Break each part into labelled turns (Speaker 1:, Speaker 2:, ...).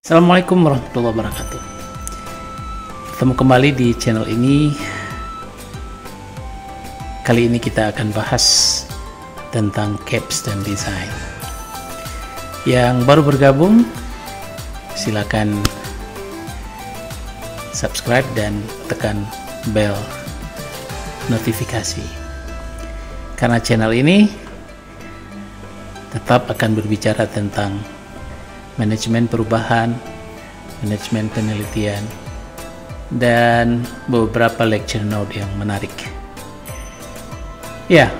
Speaker 1: Assalamualaikum warahmatullahi wabarakatuh. Ketemu kembali di channel ini. Kali ini kita akan bahas tentang caps dan desain. Yang baru bergabung, silakan subscribe dan tekan bel notifikasi. Karena channel ini tetap akan berbicara tentang manajemen perubahan, manajemen penelitian, dan beberapa lecture note yang menarik. Ya,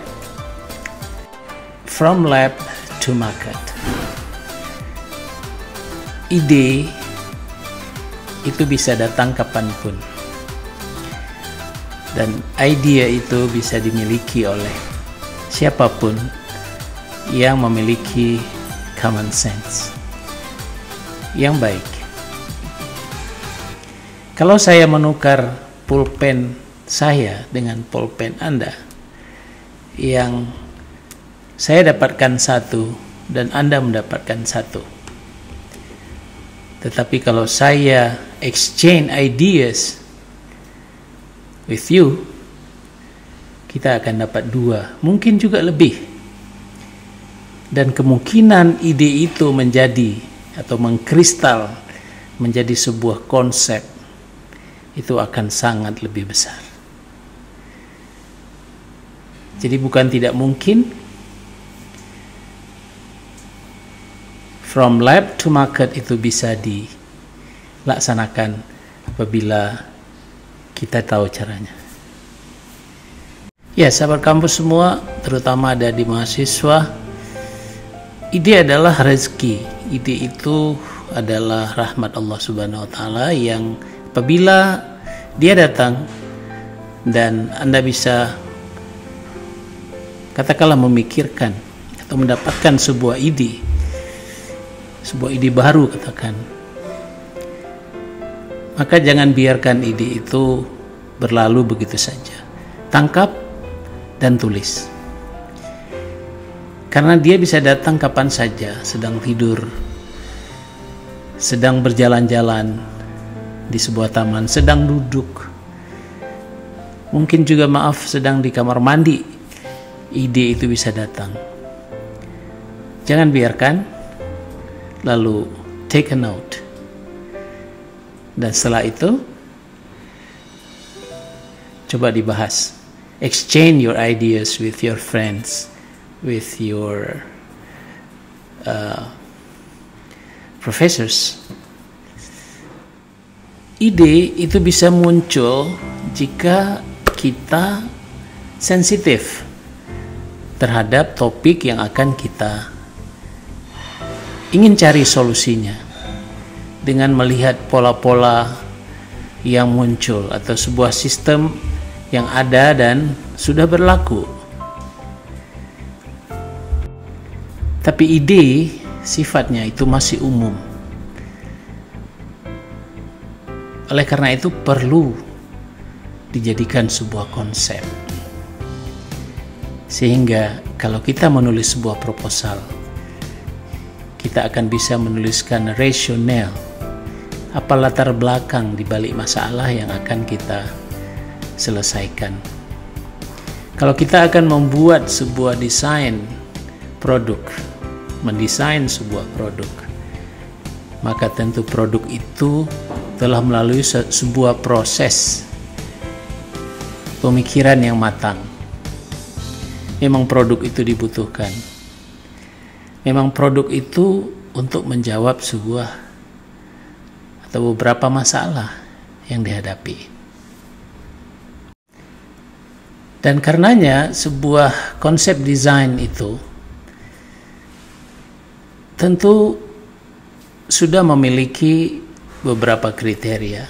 Speaker 1: from lab to market. Ide itu bisa datang kapanpun, dan idea itu bisa dimiliki oleh siapapun yang memiliki common sense yang baik. Kalau saya menukar pulpen saya dengan pulpen Anda, yang saya dapatkan satu dan Anda mendapatkan satu, tetapi kalau saya exchange ideas with you, kita akan dapat dua, mungkin juga lebih. Dan kemungkinan ide itu menjadi atau mengkristal menjadi sebuah konsep itu akan sangat lebih besar. Jadi bukan tidak mungkin from lab to market itu bisa dilaksanakan apabila kita tahu caranya. Ya, sahabat kampus semua, terutama ada di mahasiswa, ide adalah rezeki. Ide itu adalah rahmat Allah Subhanahu wa Ta'ala yang apabila dia datang dan Anda bisa katakanlah memikirkan atau mendapatkan sebuah ide baru katakan, maka jangan biarkan ide itu berlalu begitu saja. Tangkap dan tulis. Karena dia bisa datang kapan saja, sedang tidur, sedang berjalan-jalan di sebuah taman, sedang duduk, mungkin juga sedang di kamar mandi, ide itu bisa datang. Jangan biarkan, lalu take a note. Dan setelah itu, coba dibahas. Exchange your ideas with your friends, with your professors. Ide itu bisa muncul jika kita sensitif terhadap topik yang akan kita ingin cari solusinya, dengan melihat pola-pola yang muncul atau sebuah sistem yang ada dan sudah berlaku. Tapi ide sifatnya itu masih umum. Oleh karena itu perlu dijadikan sebuah konsep. Sehingga kalau kita menulis sebuah proposal, kita akan bisa menuliskan rasional, apa latar belakang di balik masalah yang akan kita selesaikan. Kalau kita akan membuat sebuah desain produk, mendesain sebuah produk, maka tentu produk itu telah melalui sebuah proses pemikiran yang matang. Memang produk itu dibutuhkan. Memang produk itu untuk menjawab sebuah atau beberapa masalah yang dihadapi. Dan karenanya sebuah konsep desain itu tentu sudah memiliki beberapa kriteria.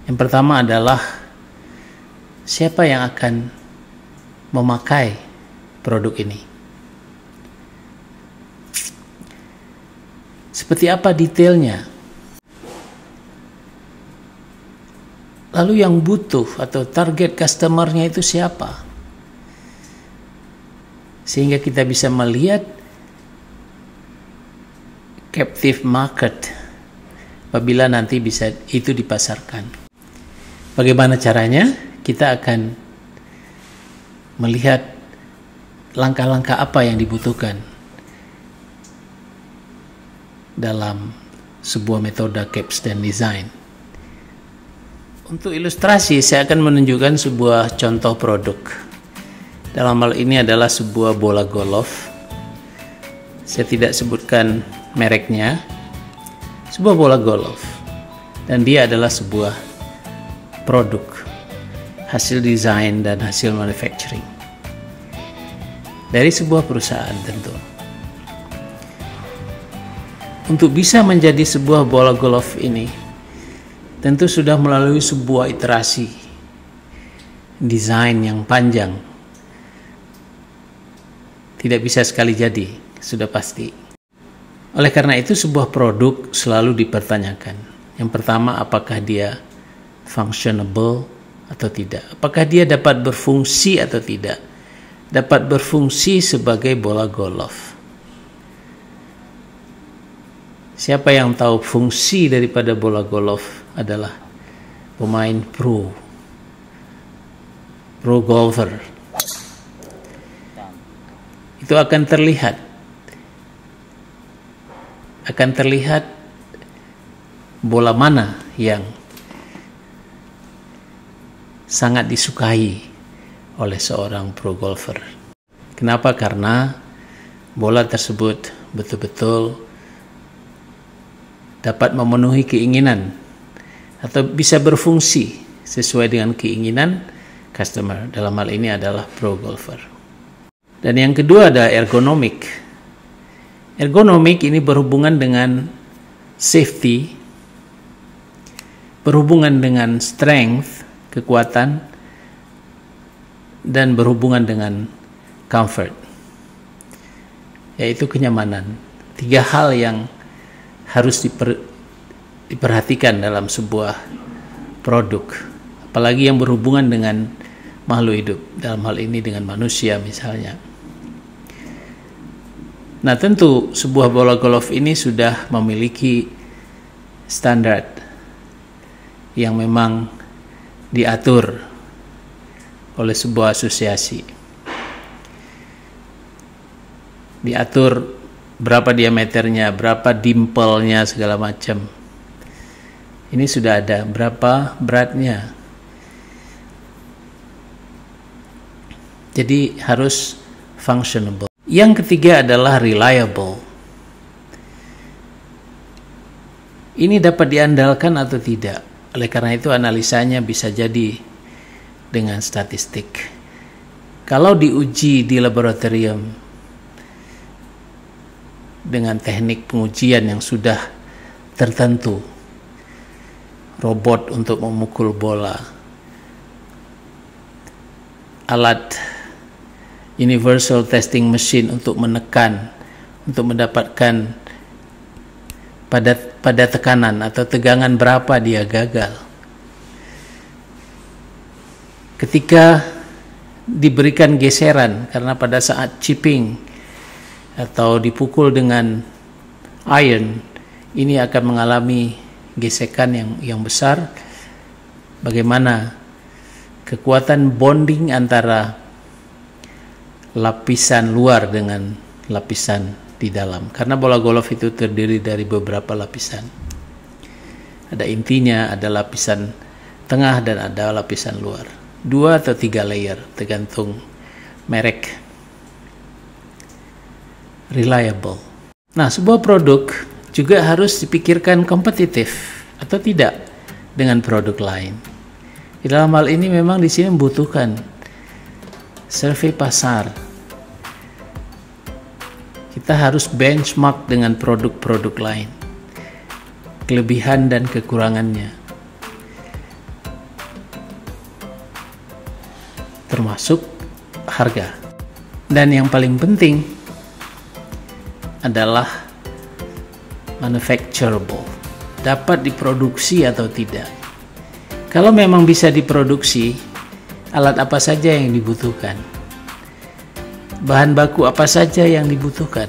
Speaker 1: Yang pertama adalah siapa yang akan memakai produk ini. Seperti apa detailnya? Lalu yang butuh atau target customer-nya itu siapa? Sehingga kita bisa melihat captive market apabila nanti bisa itu dipasarkan. Bagaimana caranya? Kita akan melihat langkah-langkah apa yang dibutuhkan dalam sebuah metode capstone design. Untuk ilustrasi, saya akan menunjukkan sebuah contoh produk. Dalam hal ini adalah sebuah bola golf. Saya tidak sebutkan mereknya. Sebuah bola golf. Dan dia adalah sebuah produk, hasil desain dan hasil manufacturing dari sebuah perusahaan tentu. Untuk bisa menjadi sebuah bola golf ini, tentu sudah melalui sebuah iterasi desain yang panjang. Tidak bisa sekali jadi, sudah pasti. Oleh karena itu, sebuah produk selalu dipertanyakan. Yang pertama, apakah dia functionable atau tidak? Apakah dia dapat berfungsi atau tidak? Dapat berfungsi sebagai bola golf. Siapa yang tahu fungsi daripada bola golf adalah pemain pro golfer. Itu akan terlihat bola mana yang sangat disukai oleh seorang pro golfer. Kenapa? Karena bola tersebut betul-betul dapat memenuhi keinginan atau bisa berfungsi sesuai dengan keinginan customer. Dalam hal ini adalah pro golfer. Dan yang kedua ada ergonomik. Ergonomik ini berhubungan dengan safety, berhubungan dengan strength, kekuatan, dan berhubungan dengan comfort, yaitu kenyamanan. 3 hal yang harus diperhatikan dalam sebuah produk, apalagi yang berhubungan dengan makhluk hidup, dalam hal ini dengan manusia misalnya. Nah, tentu sebuah bola golf ini sudah memiliki standar yang memang diatur oleh sebuah asosiasi. Diatur berapa diameternya, berapa dimple-nya, segala macam. Ini sudah ada, berapa beratnya. Jadi harus functionable. Yang ketiga adalah reliable. Ini dapat diandalkan atau tidak. Oleh karena itu analisanya bisa jadi dengan statistik. Kalau diuji di laboratorium dengan teknik pengujian yang sudah tertentu, robot untuk memukul bola, alat universal testing machine untuk menekan, untuk mendapatkan pada tekanan atau tegangan berapa dia gagal. Ketika diberikan geseran, karena pada saat chipping atau dipukul dengan iron, ini akan mengalami gesekan yang besar. Bagaimana kekuatan bonding antara lapisan luar dengan lapisan di dalam, karena bola golf itu terdiri dari beberapa lapisan. Ada intinya, ada lapisan tengah, dan ada lapisan luar. 2 atau 3 layer, tergantung merek. Reliable. Nah, sebuah produk juga harus dipikirkan kompetitif atau tidak dengan produk lain. Di dalam hal ini memang di sini membutuhkan survei pasar. Kita harus benchmark dengan produk-produk lain, kelebihan dan kekurangannya, termasuk harga. Dan yang paling penting adalah manufacturable, dapat diproduksi atau tidak. Kalau memang bisa diproduksi, alat apa saja yang dibutuhkan, bahan baku apa saja yang dibutuhkan.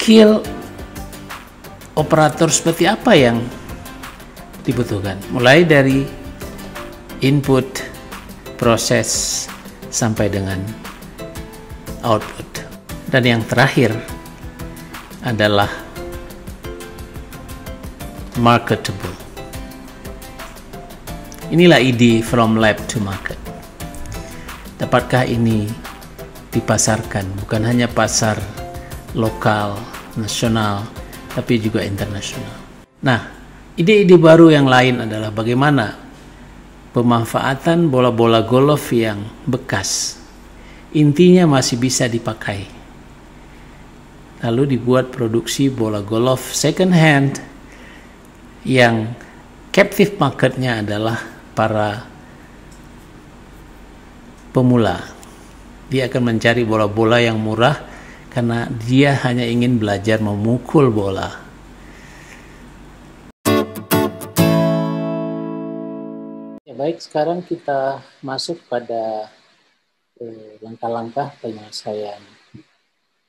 Speaker 1: skill operator seperti apa yang dibutuhkan, mulai dari input, proses, sampai dengan output. Dan yang terakhir adalah marketable. Inilah ide from lab to market. Dapatkah ini dipasarkan, bukan hanya pasar lokal, nasional, tapi juga internasional. Nah, ide-ide baru yang lain adalah bagaimana pemanfaatan bola-bola golf yang bekas, intinya masih bisa dipakai, lalu dibuat produksi bola golf second hand yang captive marketnya adalah para pemula. Dia akan mencari bola-bola yang murah karena dia hanya ingin belajar memukul bola. Ya, baik, sekarang kita masuk pada langkah-langkah penyelesaian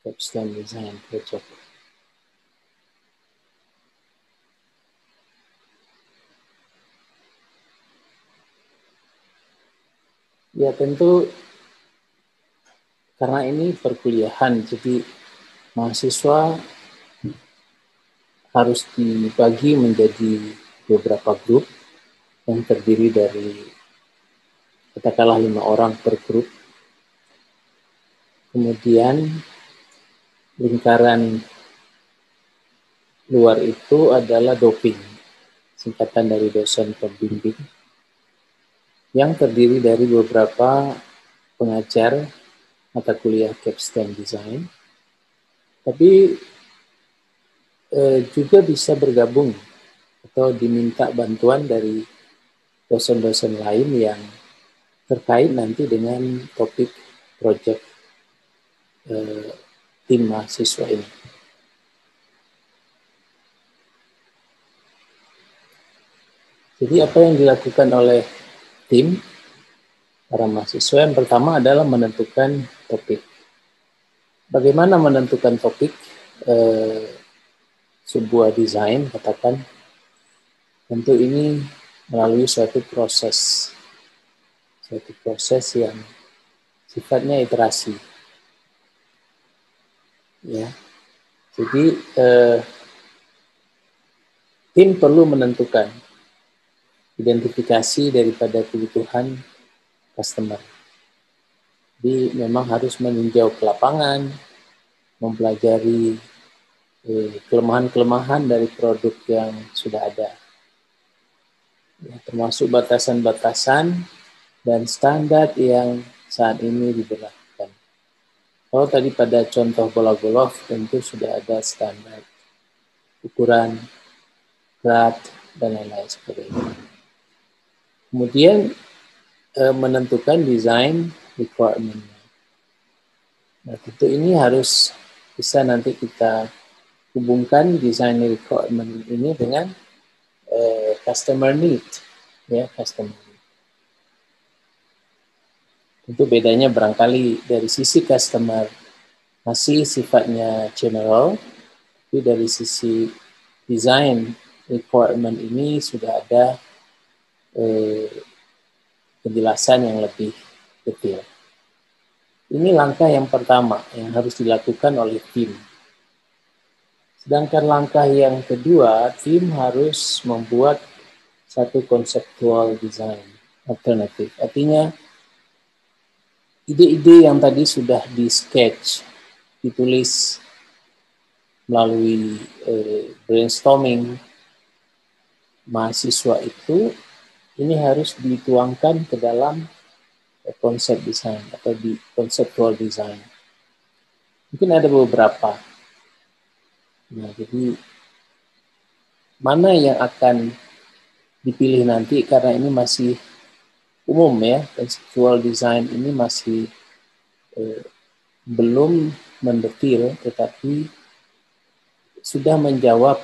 Speaker 1: capstone design project. Ya, tentu karena ini perkuliahan, jadi mahasiswa harus dibagi menjadi beberapa grup yang terdiri dari katakanlah 5 orang per grup. Kemudian lingkaran luar itu adalah doping, singkatan dari dosen pembimbing, yang terdiri dari beberapa pengajar mata kuliah capstone design, tapi juga bisa bergabung atau diminta bantuan dari dosen-dosen lain yang terkait nanti dengan topik proyek tim mahasiswa ini. Jadi apa yang dilakukan oleh tim para mahasiswa, yang pertama adalah menentukan topik. Bagaimana menentukan topik sebuah desain, katakan, tentu ini melalui suatu proses yang sifatnya iterasi. Ya, jadi tim perlu menentukan identifikasi daripada kebutuhan customer. Jadi memang harus meninjau ke lapangan, mempelajari kelemahan-kelemahan dari produk yang sudah ada, ya, termasuk batasan-batasan dan standar yang saat ini diberlakukan. Kalau tadi pada contoh bola golf tentu sudah ada standar ukuran, berat, dan lain-lain sebagainya. Kemudian menentukan design requirement. Nah, tentu ini harus bisa nanti kita hubungkan design requirement ini dengan customer need, ya, customer need. Tentu bedanya barangkali dari sisi customer masih sifatnya general, tapi dari sisi design requirement ini sudah ada penjelasan yang lebih detail. Ini langkah yang pertama yang harus dilakukan oleh tim. Sedangkan langkah yang kedua, tim harus membuat satu konseptual design alternatif. Artinya, ide-ide yang tadi sudah di-sketch, ditulis melalui brainstorming mahasiswa itu, ini harus dituangkan ke dalam konsep desain atau di conceptual design. Mungkin ada beberapa. Nah, jadi mana yang akan dipilih nanti karena ini masih umum, ya, conceptual design ini masih belum mendetil, tetapi sudah menjawab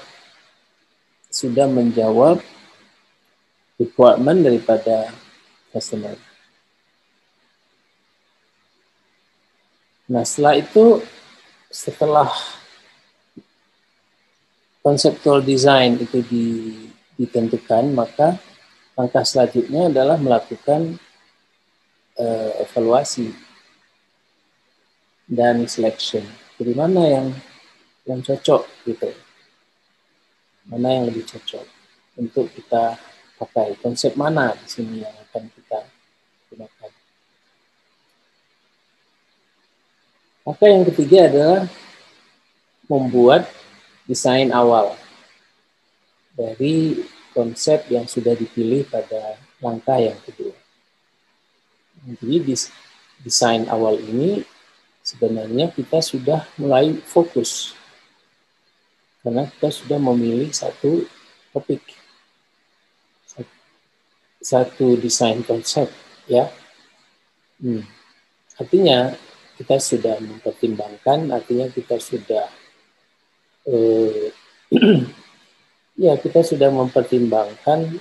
Speaker 1: requirement daripada customer. Nah, setelah conceptual design itu ditentukan, maka langkah selanjutnya adalah melakukan evaluasi dan selection. Jadi mana yang cocok gitu, mana yang lebih cocok untuk kita pakai, konsep mana di sini yang akan kita gunakan. Maka yang ketiga adalah membuat desain awal dari konsep yang sudah dipilih pada langkah yang kedua. Jadi desain awal ini sebenarnya kita sudah mulai fokus karena kita sudah memilih satu topik, satu desain konsep, ya. Artinya kita sudah mempertimbangkan, artinya kita sudah ya kita sudah mempertimbangkan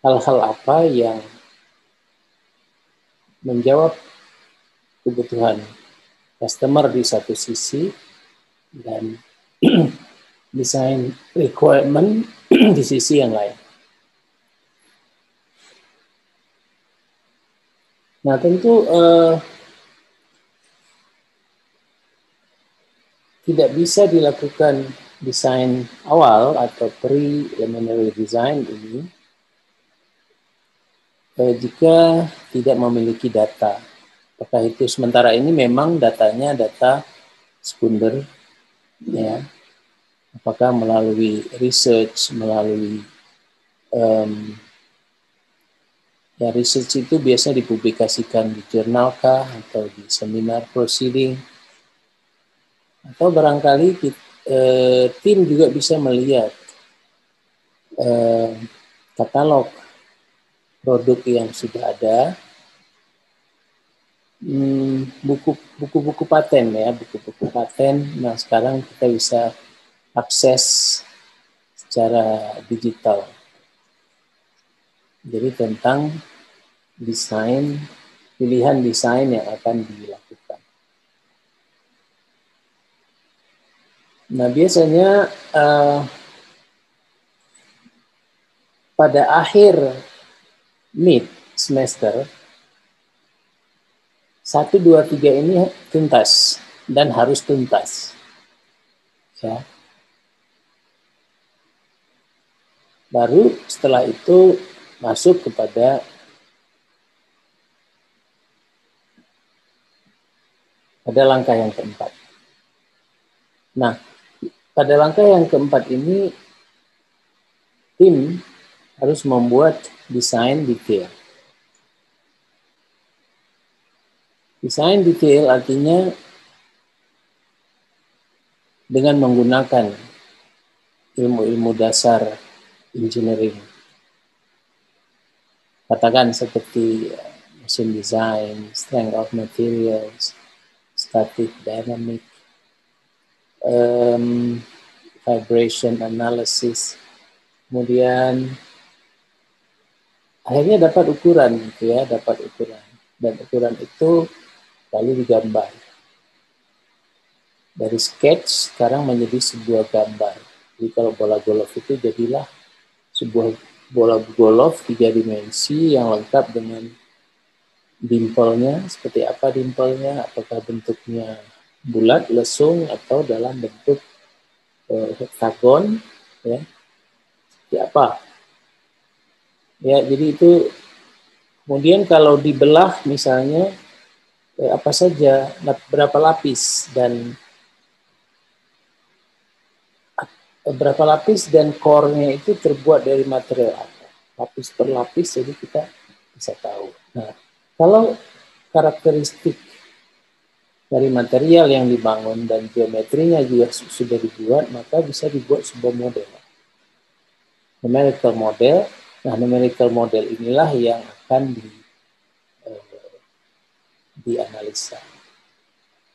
Speaker 1: hal-hal apa yang menjawab kebutuhan customer di satu sisi dan design requirement di sisi yang lain. Nah, tentu tidak bisa dilakukan desain awal atau preliminary design ini jika tidak memiliki data. Apakah itu sementara ini memang datanya data sekunder, ya. Apakah melalui research, melalui ya research itu biasa dipublikasikan di jurnal kah atau di seminar proceeding, atau barangkali tim juga bisa melihat katalog produk yang sudah ada, buku-buku paten, ya, buku-buku paten. Nah, sekarang kita bisa akses secara digital. Jadi tentang desain, pilihan desain yang akan dilakukan. Nah, biasanya pada akhir mid semester 1, 2, 3 ini tuntas dan harus tuntas, ya. Baru setelah itu masuk kepada langkah yang keempat. Nah, pada langkah yang keempat ini tim harus membuat desain detail. Desain detail artinya dengan menggunakan ilmu-ilmu dasar engineering. Katakan seperti machine design, strength of materials, static dynamic, vibration analysis. Kemudian akhirnya dapat ukuran, gitu ya, dapat ukuran. Dan ukuran itu lalu digambar. Dari sketch sekarang menjadi sebuah gambar. Jadi kalau bola golf itu jadilah sebuah bola golf 3 dimensi yang lengkap dengan dimplenya, seperti apa dimplenya, apakah bentuknya bulat, lesung, atau dalam bentuk hektagon, ya, seperti apa. Ya, jadi itu kemudian kalau dibelah misalnya apa saja, berapa lapis dan core-nya itu terbuat dari material apa, lapis per lapis, jadi kita bisa tahu. Nah, kalau karakteristik dari material yang dibangun dan geometrinya juga sudah dibuat, maka bisa dibuat sebuah model, numerical model. Nah, numerical model inilah yang akan dianalisa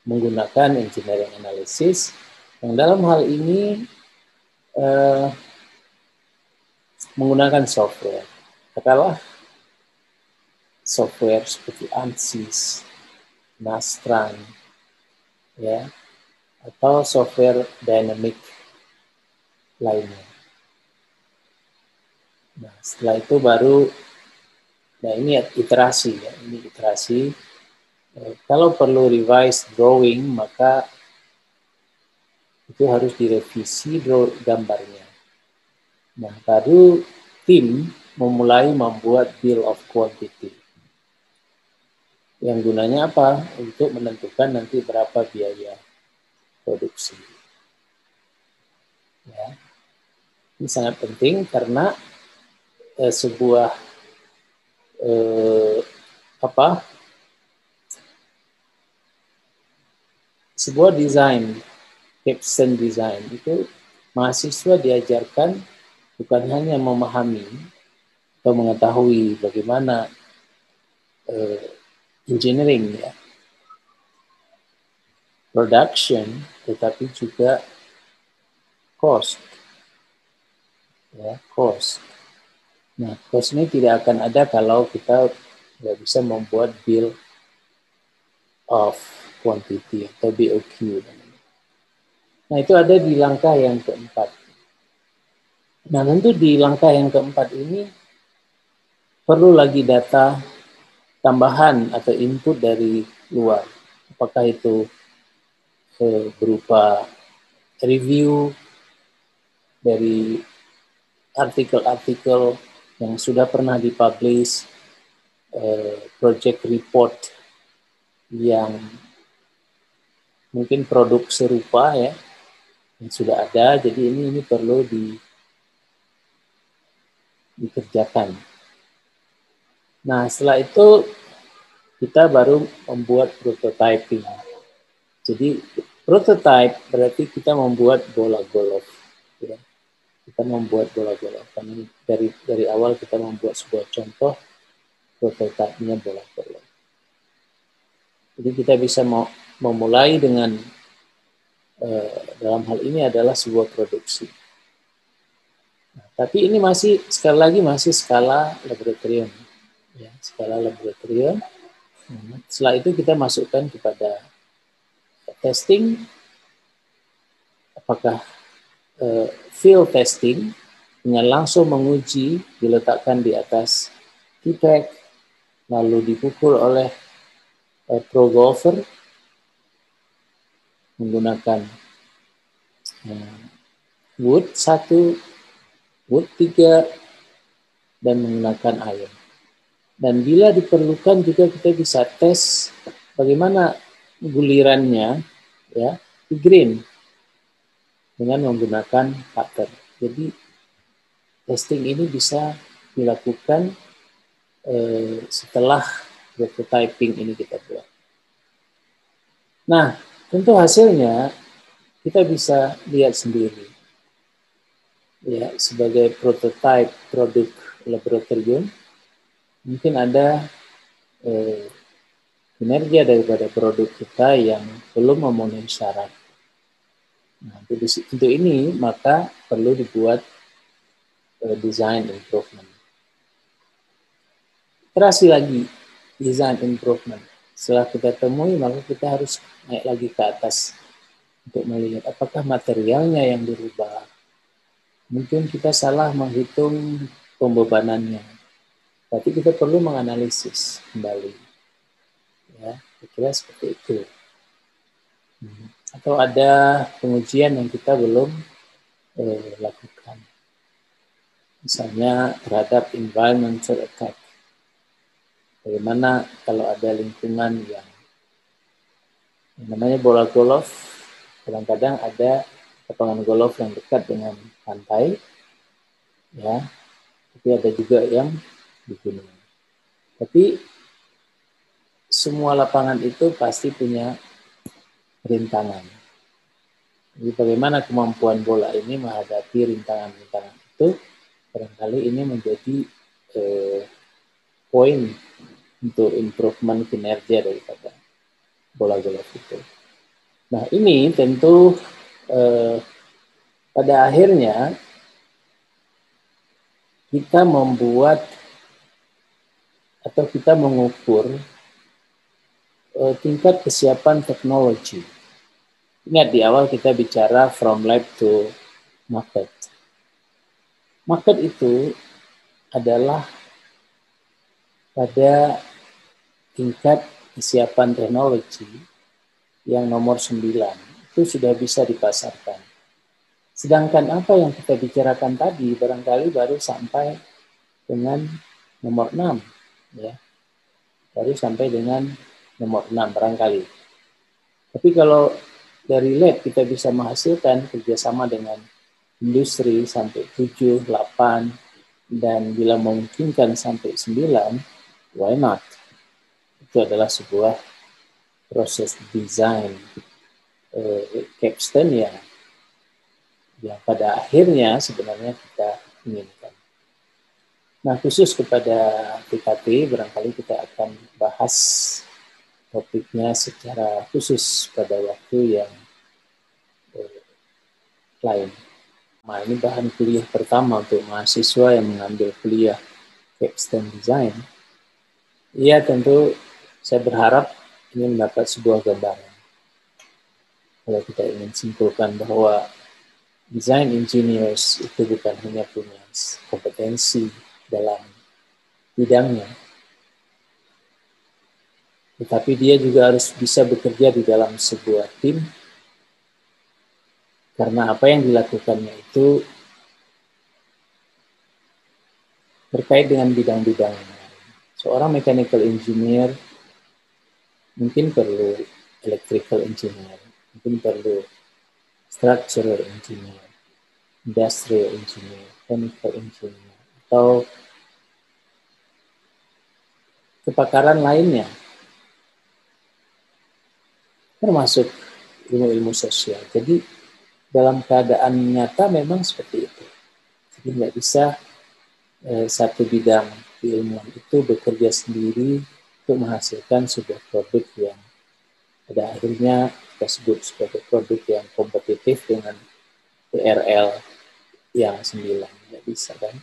Speaker 1: menggunakan engineering analysis, yang dalam hal ini menggunakan software. Katakanlah software seperti ANSYS, Nastran, ya, atau software dynamic lainnya. Nah, setelah itu baru, nah ini iterasi ya, ini iterasi. Kalau perlu revise drawing, maka itu harus direvisi gambarnya. Nah, baru tim memulai membuat bill of quantity. Yang gunanya apa? Untuk menentukan nanti berapa biaya produksi. Ya. Ini sangat penting karena sebuah sebuah desain, caption design itu mahasiswa diajarkan bukan hanya memahami atau mengetahui bagaimana engineering ya, production, tetapi juga cost. Ya, cost. Nah, cost ini tidak akan ada kalau kita nggak bisa membuat bill of quantity atau BOQ. Nah, itu ada di langkah yang keempat. Nah, tentu di langkah yang keempat ini perlu lagi data tambahan atau input dari luar. Apakah itu berupa review dari artikel-artikel yang sudah pernah dipublish, project report yang mungkin produk serupa ya, yang sudah ada, jadi ini perlu dikerjakan. Nah, setelah itu kita baru membuat prototyping. Jadi prototype berarti kita membuat bola golf. Ya. Kita membuat bola golf. Dari awal kita membuat sebuah contoh prototype-nya bola golf. Jadi kita bisa memulai dengan dalam hal ini adalah sebuah produksi. Nah, tapi ini masih sekali lagi masih skala laboratorium. Ya, skala laboratorium. Setelah itu kita masukkan kepada testing, apakah field testing dengan langsung menguji diletakkan di atas keypad, lalu dipukul oleh pro golfer menggunakan wood 1, wood 3, dan menggunakan iron. Dan bila diperlukan juga kita bisa tes bagaimana gulirannya ya di green dengan menggunakan putter. Jadi testing ini bisa dilakukan setelah prototyping ini kita buat. Nah, tentu hasilnya kita bisa lihat sendiri. Ya, sebagai prototype produk laboratorium, mungkin ada kinerja daripada produk kita yang belum memenuhi syarat. Nah, untuk ini maka perlu dibuat design improvement. Terasi lagi design improvement. Setelah kita temui, maka kita harus naik lagi ke atas untuk melihat apakah materialnya yang dirubah. Mungkin kita salah menghitung pembebanannya. Tapi kita perlu menganalisis kembali. Ya, kira-kira seperti itu. Atau ada pengujian yang kita belum lakukan. Misalnya terhadap environmental attack. Bagaimana kalau ada lingkungan yang namanya bola golf, kadang-kadang ada lapangan golf yang dekat dengan pantai, ya, tapi ada juga yang di gunung. Tapi semua lapangan itu pasti punya rintangan. Jadi bagaimana kemampuan bola ini menghadapi rintangan-rintangan itu, barangkali ini menjadi poin untuk improvement kinerja daripada bola golf itu. Nah, ini tentu pada akhirnya kita membuat atau kita mengukur tingkat kesiapan teknologi. Ingat di awal kita bicara from lab to market. Market itu adalah pada tingkat kesiapan teknologi yang nomor 9. Itu sudah bisa dipasarkan. Sedangkan apa yang kita bicarakan tadi barangkali baru sampai dengan nomor 6. Ya. Baru sampai dengan nomor 6 barangkali. Tapi kalau dari lab kita bisa menghasilkan kerjasama dengan industri sampai 7, 8, dan bila memungkinkan sampai 9, why not? Itu adalah sebuah proses desain capstone yang pada akhirnya sebenarnya kita inginkan. Nah, khusus kepada PKT, barangkali kita akan bahas topiknya secara khusus pada waktu yang lain. Nah, ini bahan kuliah pertama untuk mahasiswa yang mengambil kuliah capstone design. Iya, tentu saya berharap ini mendapat sebuah gambaran. Kalau kita ingin simpulkan bahwa design engineers itu bukan hanya punya kompetensi dalam bidangnya, tetapi dia juga harus bisa bekerja di dalam sebuah tim, karena apa yang dilakukannya itu terkait dengan bidang-bidang. Seorang mechanical engineer mungkin perlu electrical engineer, mungkin perlu structural engineer, industrial engineer, chemical engineer, atau kepakaran lainnya, termasuk ilmu-ilmu sosial. Jadi dalam keadaan nyata memang seperti itu. Jadi nggak bisa satu bidang ilmuwan itu bekerja sendiri untuk menghasilkan sebuah produk yang pada akhirnya kita sebut sebagai produk yang kompetitif dengan TRL yang 9. Nggak bisa kan?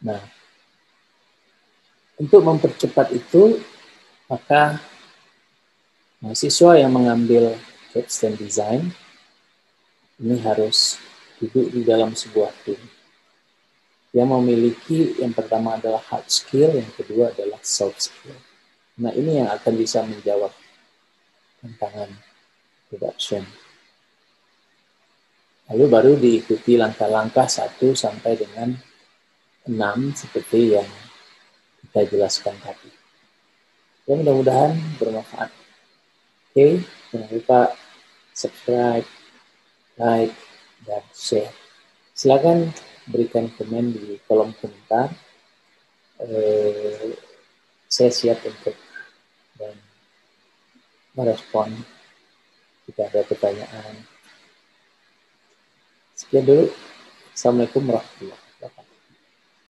Speaker 1: Nah, untuk mempercepat itu, maka mahasiswa yang mengambil capstone design ini harus duduk di dalam sebuah tim yang memiliki yang pertama adalah hard skill, yang kedua adalah soft skill. Nah, ini yang akan bisa menjawab tantangan production. Lalu baru diikuti langkah-langkah 1 sampai dengan 6 seperti yang kita jelaskan tadi. Ya, mudah-mudahan bermanfaat. Oke, jangan lupa subscribe, like, dan share. Silakan berikan komen di kolom komentar. Saya siap untuk dan merespon jika ada pertanyaan. Sekian dulu. Assalamualaikum warahmatullahi wabarakatuh.